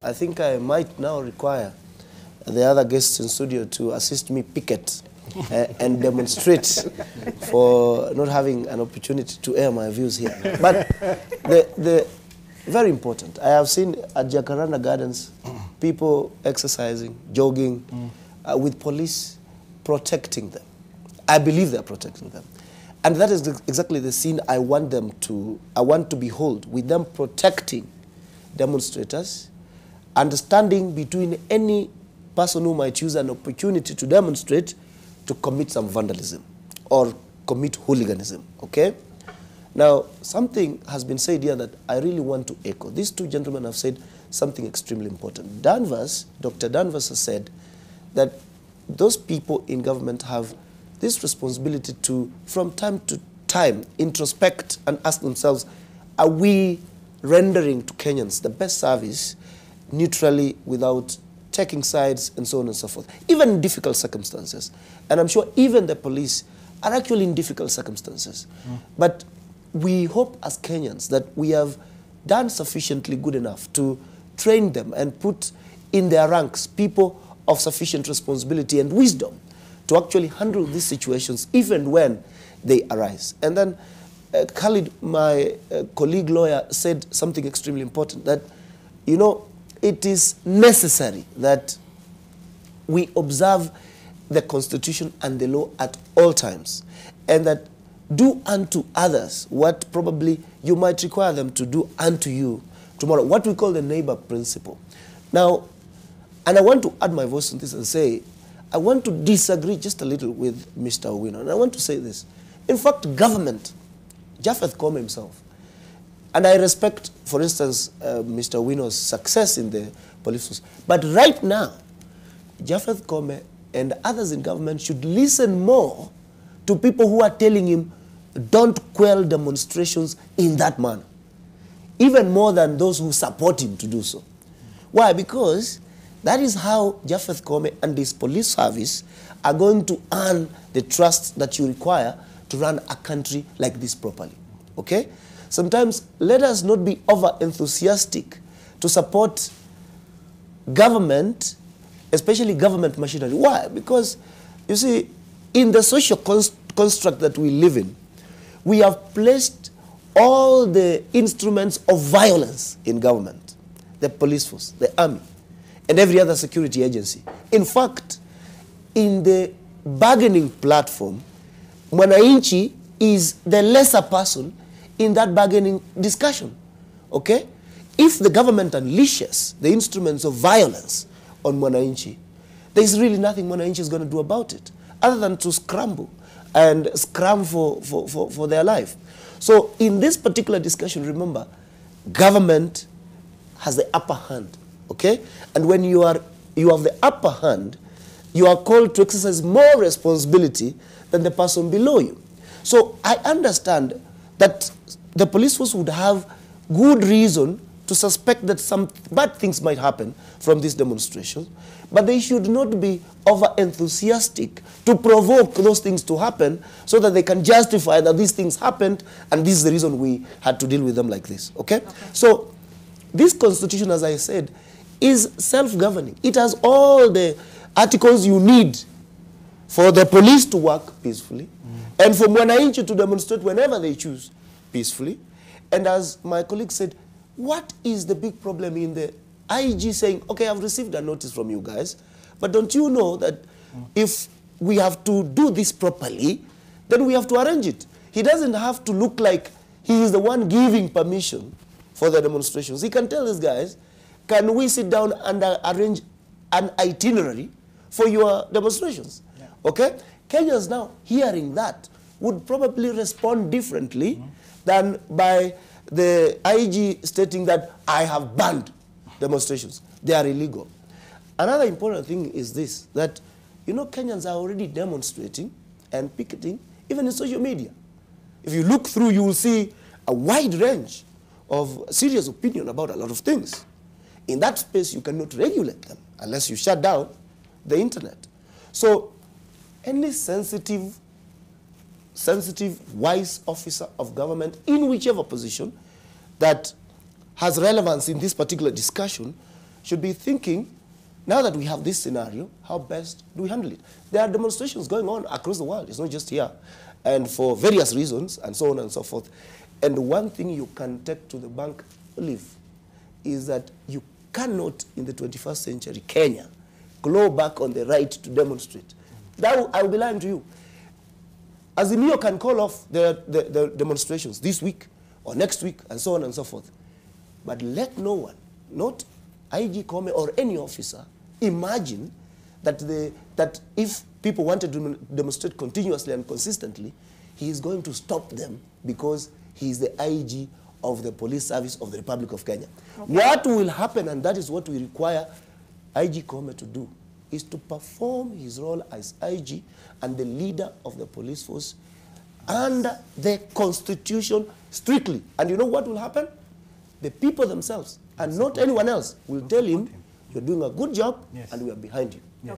I think I might now require the other guests in studio to assist me picket and demonstrate for not having an opportunity to air my views here. But the very important, I have seen at Jacaranda Gardens people exercising, jogging, with police protecting them. I believe they're protecting them. And that is exactly the scene I want to behold, with them protecting demonstrators, understanding between any person who might use an opportunity to demonstrate to commit some vandalism or commit hooliganism, okay? Now, something has been said here that I really want to echo. These two gentlemen have said something extremely important. Dr. Danvers has said that those people in government have this responsibility to, from time to time, introspect and ask themselves, are we rendering to Kenyans the best service neutrally without taking sides and so on and so forth, even in difficult circumstances. And I'm sure even the police are actually in difficult circumstances. But we hope as Kenyans that we have done sufficiently good enough to train them and put in their ranks people of sufficient responsibility and wisdom to actually handle these situations even when they arise. And then Khalid, my colleague lawyer, said something extremely important, that, you know, it is necessary that we observe the Constitution and the law at all times, and that do unto others what probably you might require them to do unto you tomorrow, what we call the neighbor principle. Now, and I want to add my voice on this and say, I want to disagree just a little with Mr. Owino, and I want to say this. In fact, government, Japheth Koome himself, and I respect, for instance, Mr. Owino's success in the police force, but right now, Japheth Koome and others in government should listen more to people who are telling him, don't quell demonstrations in that manner, even more than those who support him to do so. Why? Because that is how Japheth Koome and his police service are going to earn the trust that you require to run a country like this properly, okay? Sometimes let us not be over-enthusiastic to support government, especially government machinery. Why? Because, you see, in the social construct that we live in, we have placed all the instruments of violence in government, the police force, the army, and every other security agency. In fact, in the bargaining platform, Mwananchi is the lesser person in that bargaining discussion, okay? If the government unleashes the instruments of violence on Mwananchi, there's really nothing Mwananchi is going to do about it, other than to scramble and scram for their life. So in this particular discussion, remember, government has the upper hand, okay? And when you have the upper hand, you are called to exercise more responsibility than the person below you. So I understand that the police force would have good reason to suspect that some bad things might happen from these demonstrations, but they should not be over-enthusiastic to provoke those things to happen so that they can justify that these things happened and this is the reason we had to deal with them like this, okay? So this constitution, as I said, is self-governing. It has all the articles you need for the police to work peacefully and for Mwananchi to demonstrate whenever they choose peacefully. And as my colleague said, what is the big problem in the IG saying, okay, I've received a notice from you guys, but don't you know that if we have to do this properly, then we have to arrange it. He doesn't have to look like he is the one giving permission for the demonstrations. He can tell these guys, can we sit down and arrange an itinerary for your demonstrations? Yeah. Okay? Kenyans now hearing that would probably respond differently than by the IG stating that I have banned demonstrations. They are illegal. Another important thing is this, that, you know, Kenyans are already demonstrating and picketing even in social media. If you look through, you will see a wide range of serious opinion about a lot of things. In that space, you cannot regulate them unless you shut down the internet. So any sensitive, wise officer of government in whichever position that has relevance in this particular discussion should be thinking, now that we have this scenario, how best do we handle it? There are demonstrations going on across the world. It's not just here. And for various reasons, and so on and so forth. And one thing you can take to the bank, Olive, is that you cannot, in the 21st century, Kenya, claw back on the right to demonstrate. I will be lying to you. Azimio can call off the demonstrations this week or next week and so on and so forth. But let no one, not IG Koome or any officer, imagine that if people wanted to demonstrate continuously and consistently, he is going to stop them because he is the IG of the police service of the Republic of Kenya. Okay. What will happen, and that is what we require IG Koome to do, is to perform his role as IG and the leader of the police force under the Constitution strictly. And you know what will happen? The people themselves, and not anyone else, will tell him, you're doing a good job, and we are behind you. Yes.